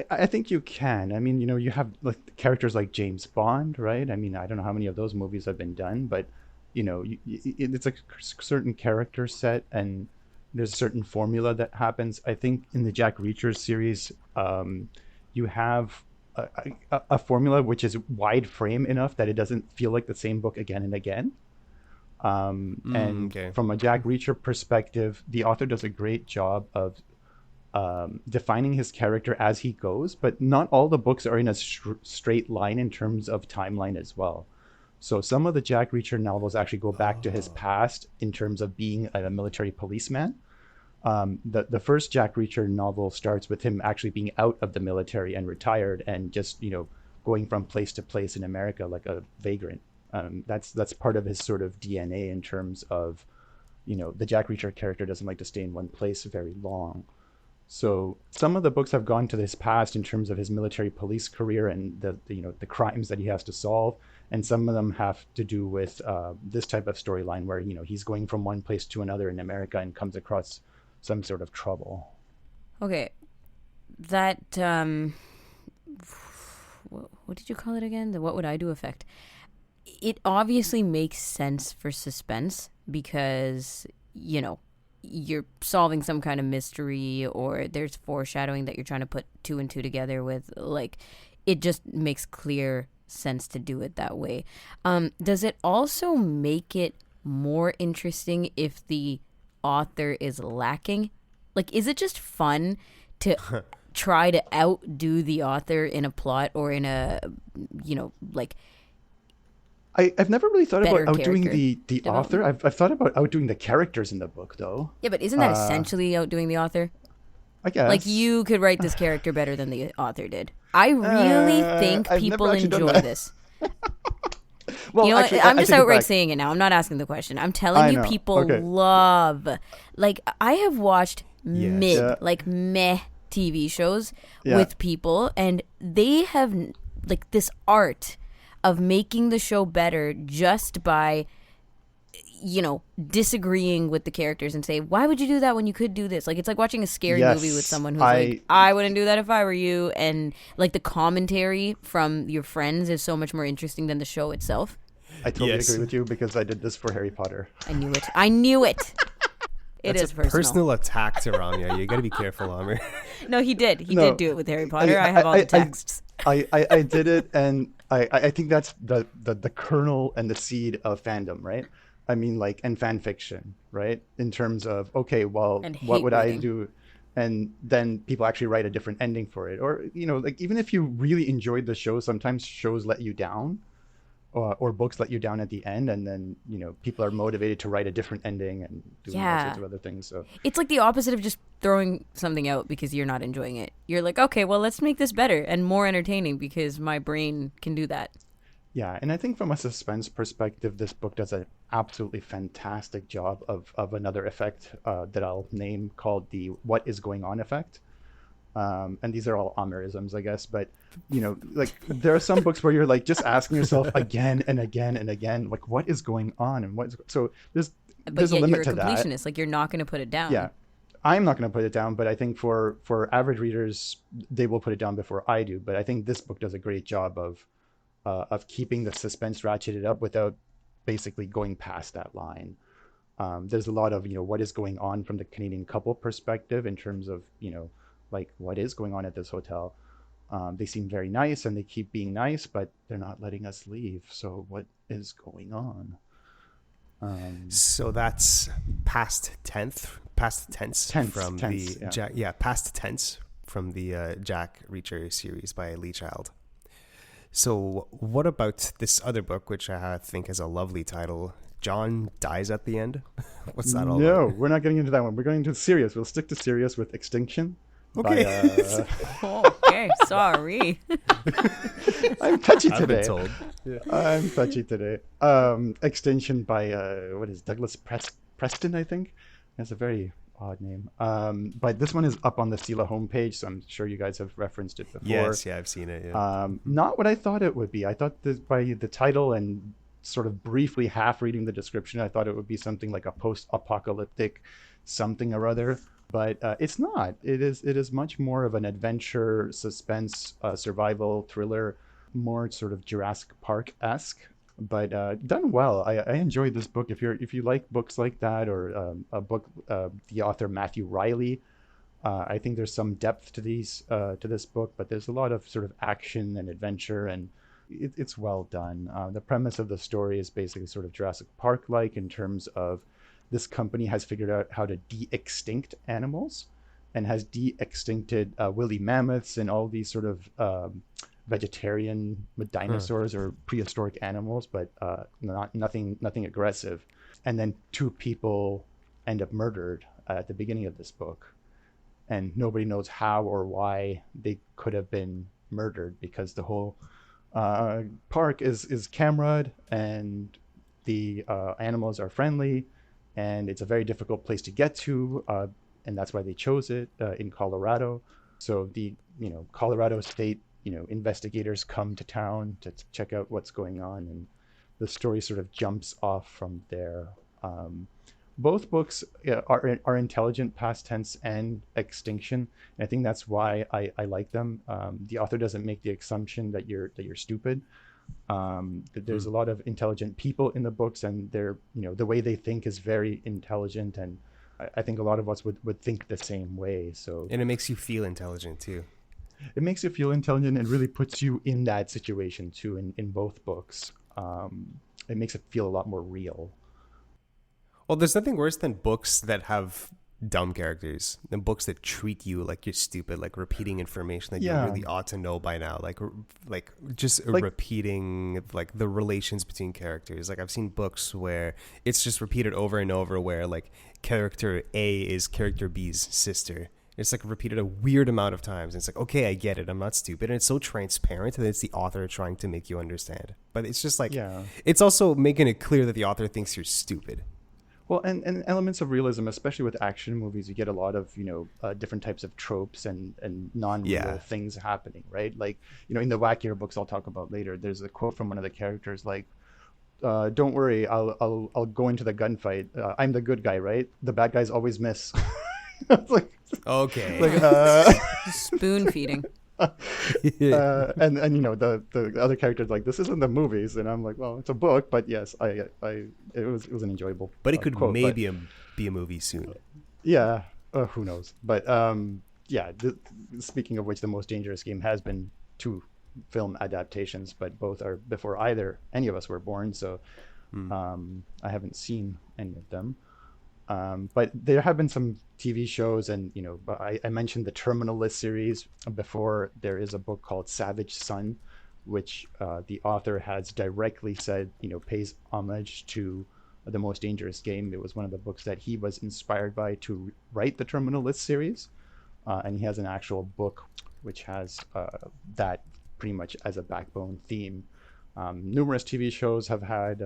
I think you can. I mean, you have like characters like James Bond, right? I mean, I don't know how many of those movies have been done, but it's a certain character set, and there's a certain formula that happens. I think in the Jack Reacher series, you have a formula which is wide frame enough that it doesn't feel like the same book again and again. From a Jack Reacher perspective, the author does a great job of defining his character as he goes, but not all the books are in a straight line in terms of timeline as well. So some of the Jack Reacher novels actually go back to his past in terms of being a military policeman. The first Jack Reacher novel starts with him actually being out of the military and retired and just going from place to place in America like a vagrant. That's part of his sort of DNA in terms of the Jack Reacher character doesn't like to stay in one place very long. So some of the books have gone to his past in terms of his military police career and the crimes that he has to solve, and some of them have to do with this type of storyline where he's going from one place to another in America and comes across some sort of trouble. Okay, that what did you call it again? The what would I do effect? It obviously makes sense for suspense because you're solving some kind of mystery, or there's foreshadowing that you're trying to put two and two together with. Like, it just makes clear sense to do it that way. Does it also make it more interesting if the author is lacking? Like, is it just fun to try to outdo the author in a plot or in a I've never really thought about outdoing the author. I've thought about outdoing the characters in the book, though. Yeah, but isn't that essentially outdoing the author? I guess. Like, you could write this character better than the author did. I really think people enjoy this. Well, actually, I'm just outright saying it now. I'm not asking the question. I'm telling you, people love. Like, I have watched meh TV shows with people, and they have like this art of making the show better just by disagreeing with the characters and say, why would you do that when you could do this? Like, it's like watching a scary movie with someone who's like, I wouldn't do that if I were you, and like the commentary from your friends is so much more interesting than the show itself. I totally agree with you because I did this for Harry Potter. I knew it. That's a personal attack to Ramya. You got to be careful, Aamer. No, he did. He did do it with Harry Potter. I have all the texts. I did it, and I think that's the kernel and the seed of fandom, right? I mean, like, and fan fiction, right? In terms of, okay, well, what would I do? And then people actually write a different ending for it. Or, like, even if you really enjoyed the show, sometimes shows let you down. Or books let you down at the end, and then people are motivated to write a different ending and do all sorts of other things. So it's like the opposite of just throwing something out because you're not enjoying it. You're like, okay, well, let's make this better and more entertaining because my brain can do that. Yeah, and I think from a suspense perspective, this book does an absolutely fantastic job of another effect that I'll name called the "What is going on" effect. And these are all Aamerisms, I guess, but like, there are some books where you're like just asking yourself again and again and again, like, what is going on and so there's a limit to that. But completionist, like, you're not going to put it down. Yeah, I'm not going to put it down, but I think for average readers, they will put it down before I do. But I think this book does a great job of keeping the suspense ratcheted up without basically going past that line. There's a lot of what is going on from the Canadian couple perspective in terms of like, what is going on at this hotel. They seem very nice and they keep being nice, but they're not letting us leave. So what is going on? So that's past tense from the Jack Reacher series by Lee Child. So what about this other book, which I think has a lovely title, John Dies at the End? What's that all about? No, we're not getting into that one. We're going into serious. We'll stick to serious with Extinction. Okay. Okay, sorry. I'm touchy today. I've been told. Yeah, I'm touchy today. Extinction by Douglas Preston, I think. That's a very odd name. But this one is up on the Sela homepage, so I'm sure you guys have referenced it before. Yes, yeah, I've seen it. Yeah. Not what I thought it would be. I thought this, by the title and sort of briefly half reading the description, I thought it would be something like a post-apocalyptic something or other. But it's not. It is much more of an adventure, suspense, survival thriller, more sort of Jurassic Park-esque, but done well. I enjoyed this book. If you like books like that, or a book, the author Matthew Riley, I think there's some depth to this book, but there's a lot of sort of action and adventure, and it's well done. The premise of the story is basically sort of Jurassic Park-like in terms of this company has figured out how to de-extinct animals, and has de-extincted woolly mammoths and all these sort of vegetarian dinosaurs or prehistoric animals, but nothing aggressive. And then two people end up murdered at the beginning of this book, and nobody knows how or why they could have been murdered, because the whole park is camered, and the animals are friendly, and it's a very difficult place to get to, and that's why they chose it in Colorado. So the Colorado State investigators come to town to check out what's going on, and the story sort of jumps off from there. Both books are intelligent, past tense and extinction, and I think that's why I like them. The author doesn't make the assumption that you're stupid. There's a lot of intelligent people in the books, and they're the way they think is very intelligent, and I think a lot of us would think the same way. So, and it makes you feel intelligent too. It makes you feel intelligent and really puts you in that situation too. In both books, it makes it feel a lot more real. Well, there's nothing worse than books that have dumb characters, than books that treat you like you're stupid, like repeating information that you really ought to know by now, like repeating like the relations between characters. Like I've seen books where it's just repeated over and over, where like character A is character B's sister. It's like repeated a weird amount of times. And it's like, okay, I get it. I'm not stupid. And it's so transparent that it's the author trying to make you understand. But it's just like, it's also making it clear that the author thinks you're stupid. Well, and elements of realism, especially with action movies, you get a lot of, different types of tropes and non-real things happening, right? Like, in the wackier books I'll talk about later, there's a quote from one of the characters like, don't worry, I'll go into the gunfight. I'm the good guy, right? The bad guys always miss. It's like, okay. Like, spoon feeding. And the other characters like, this isn't the movies, and I'm like, well, it's a book, but yes, it was an enjoyable. But it could quote, maybe be a movie soon. Yeah, who knows? But speaking of which, The Most Dangerous Game has been 2 film adaptations, but both are before any of us were born, so I haven't seen any of them. But there have been some TV shows, and I mentioned the Terminal List series before. There is a book called Savage Son, which the author has directly said pays homage to The Most Dangerous Game. It was one of the books that he was inspired by to write the Terminal List series, and he has an actual book which has that pretty much as a backbone theme. Numerous TV shows have had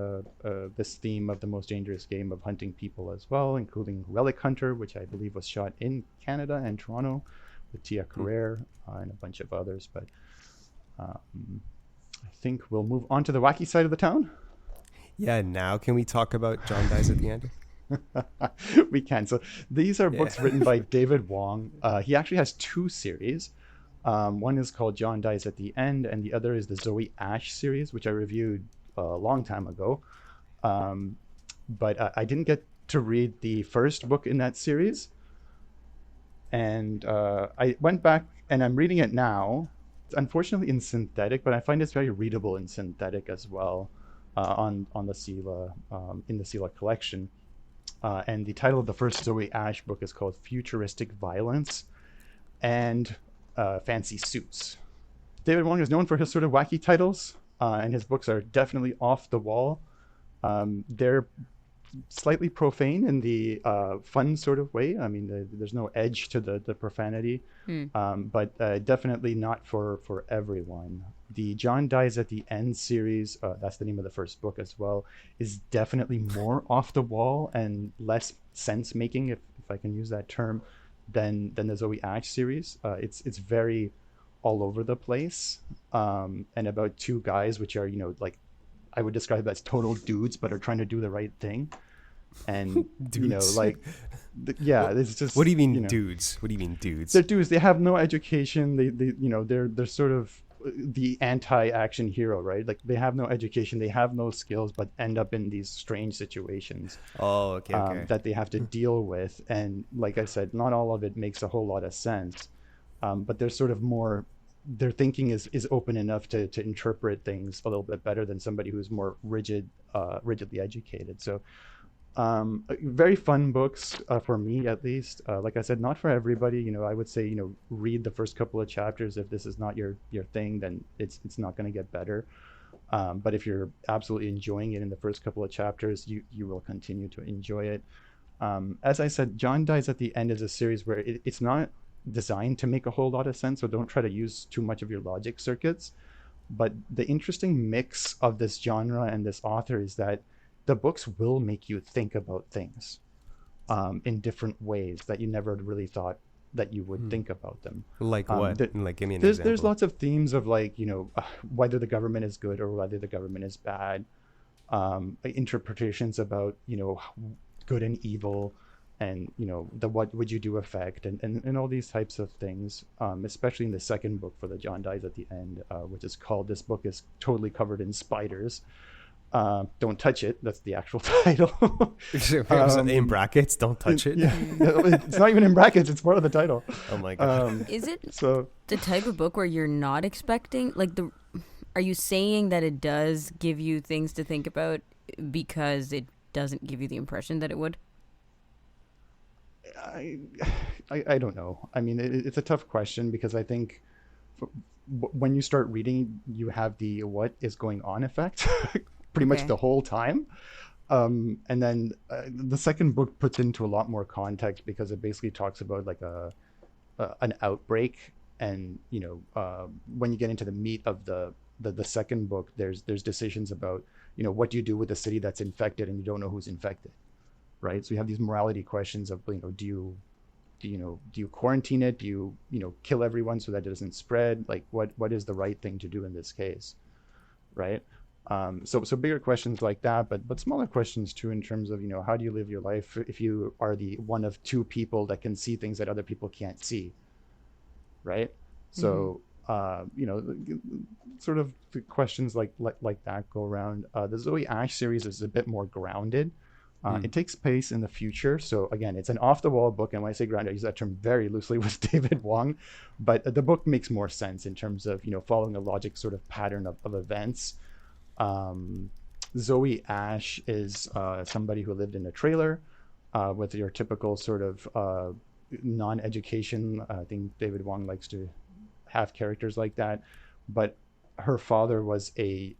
this theme of The Most Dangerous Game of hunting people as well, including Relic Hunter, which I believe was shot in Canada and Toronto with Tia Carrere and a bunch of others. But I think we'll move on to the wacky side of the town. Yeah, now can we talk about John Dies at the End? We can. So these are books written by David Wong. He actually has 2 series. One is called John Dies at the End, and the other is the Zoe Ash series, which I reviewed a long time ago. But I didn't get to read the first book in that series. And I went back, and I'm reading it now. It's unfortunately in synthetic, but I find it's very readable in synthetic as well on the Sela, in the Sela collection. And the title of the first Zoe Ash book is called Futuristic Violence and Fancy Suits. David Wong is known for his sort of wacky titles, and his books are definitely off the wall. They're slightly profane in the fun sort of way. I mean, there's no edge to the profanity, but definitely not for everyone. The John Dies at the End series, that's the name of the first book as well, is definitely more off the wall and less sense making, if if I can use that term, than the Zoe Ash series. It's very all over the place, and about two guys which are, like, I would describe as total dudes, but are trying to do the right thing. And Dudes. yeah, it's just. What do you mean, dudes? What do you mean, dudes? They're dudes. They have no education. They're sort of the anti-action hero, right? Like, they have no education, they have no skills, but end up in these strange situations. Oh, okay. That they have to deal with. And like I said, not all of it makes a whole lot of sense. But they're sort of more. Their thinking is open enough to interpret things a little bit better than somebody who's more rigidly educated. So very fun books, for me at least. Like I said, not for everybody. I would say, read the first couple of chapters. If this is not your thing, then it's not going to get better. But if you're absolutely enjoying it in the first couple of chapters, you will continue to enjoy it. As I said, John Dies at the End is a series where it's not designed to make a whole lot of sense, so don't try to use too much of your logic circuits. But the interesting mix of this genre and this author is that the books will make you think about things in different ways that you never really thought that you would think about them. Like what? Like, give me an example. There's lots of themes of, like, whether the government is good or whether the government is bad. Interpretations about, good and evil, and the what would you do effect, and all these types of things, especially in the second book for the John Dies at the End, which is called, this book is totally covered in spiders. Don't touch it. That's the actual title. In brackets, don't touch it. Yeah, it's not even in brackets. It's part of the title. Oh my god! Is it the type of book where you're not expecting, are you saying that it does give you things to think about because it doesn't give you the impression that it would? I don't know. I mean, it's a tough question, because I think when you start reading, you have the what is going on effect pretty much the whole time. And then the second book puts into a lot more context, because it basically talks about like an outbreak. And, when you get into the meat of the second book, there's decisions about, what do you do with a city that's infected and you don't know who's infected, right? So you have these morality questions of, do you quarantine it? Do you kill everyone so that it doesn't spread? Like, what is the right thing to do in this case, right? So bigger questions like that, but smaller questions too, in terms of, how do you live your life if you are the one of two people that can see things that other people can't see, right? So sort of the questions like that go around. The Zoe Ash series is a bit more grounded. It takes place in the future. So again, it's an off-the-wall book. And when I say grounded, I use that term very loosely with David Wong. But the book makes more sense in terms of, following a logic sort of pattern of events. Zoe Ash is somebody who lived in a trailer with your typical sort of non-education. I think David Wong likes to have characters like that. But her father was a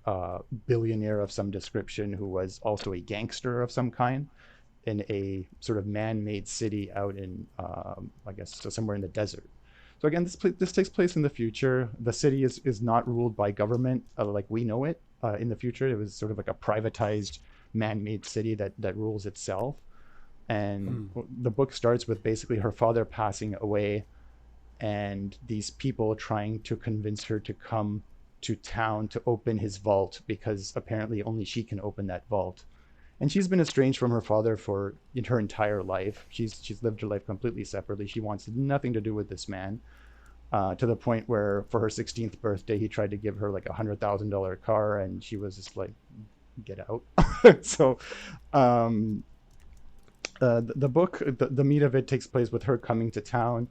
billionaire of some description who was also a gangster of some kind in a sort of man-made city out in, I guess, so somewhere in the desert. So again, this takes place in the future. The city is not ruled by government like we know it. In the future, it was sort of like a privatized, man-made city that rules itself. And the book starts with basically her father passing away, and these people trying to convince her to come to town to open his vault, because apparently only she can open that vault. And she's been estranged from her father for her entire life. She's lived her life completely separately. She wants nothing to do with this man, to the point where for her 16th birthday, he tried to give her like $100,000 car, and she was just like, get out. So the book, the meat of it takes place with her coming to town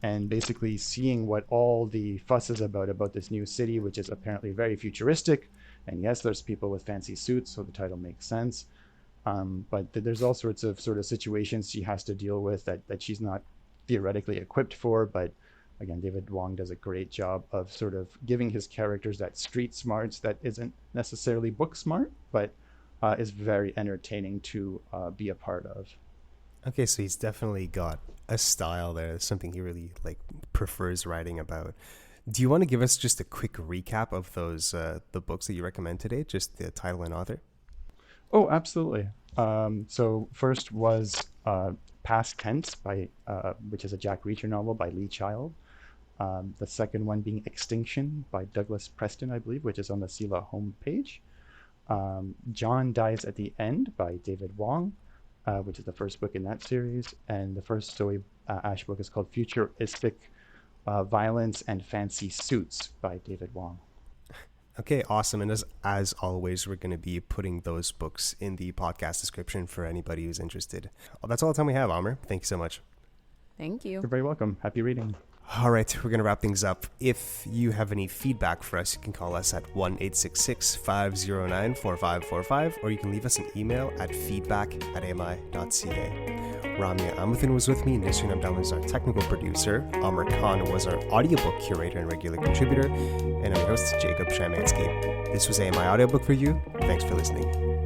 and basically seeing what all the fuss is about this new city, which is apparently very futuristic. And yes, there's people with fancy suits, so the title makes sense. But there's all sorts of sort of situations she has to deal with that she's not theoretically equipped for. But again, David Wong does a great job of sort of giving his characters that street smarts that isn't necessarily book smart, but is very entertaining to be a part of. Okay, so he's definitely got a style there, something he really prefers writing about. Do you want to give us just a quick recap of those the books that you recommend today, just the title and author? Oh, absolutely. So first was Past Tense, which is a Jack Reacher novel by Lee Child. The second one being Extinction by Douglas Preston, I believe, which is on the CELA homepage. John Dies at the End by David Wong, which is the first book in that series. And the first Zoe Ash book is called Futuristic Violence and Fancy Suits by David Wong. Okay, awesome. And as always, we're going to be putting those books in the podcast description for anybody who's interested. Well, that's all the time we have, Aamer. Thank you so much. Thank you. You're very welcome. Happy reading. All right, we're going to wrap things up. If you have any feedback for us, you can call us at 1-866-509-4545, or you can leave us an email at feedback@ami.ca. Ramya Amathan was with me, Nisrin Abdallah is our technical producer, Aamer Khan was our audiobook curator and regular contributor, and I'm your host, Jacob Szymanski. This was AMI Audiobook Review. Thanks for listening.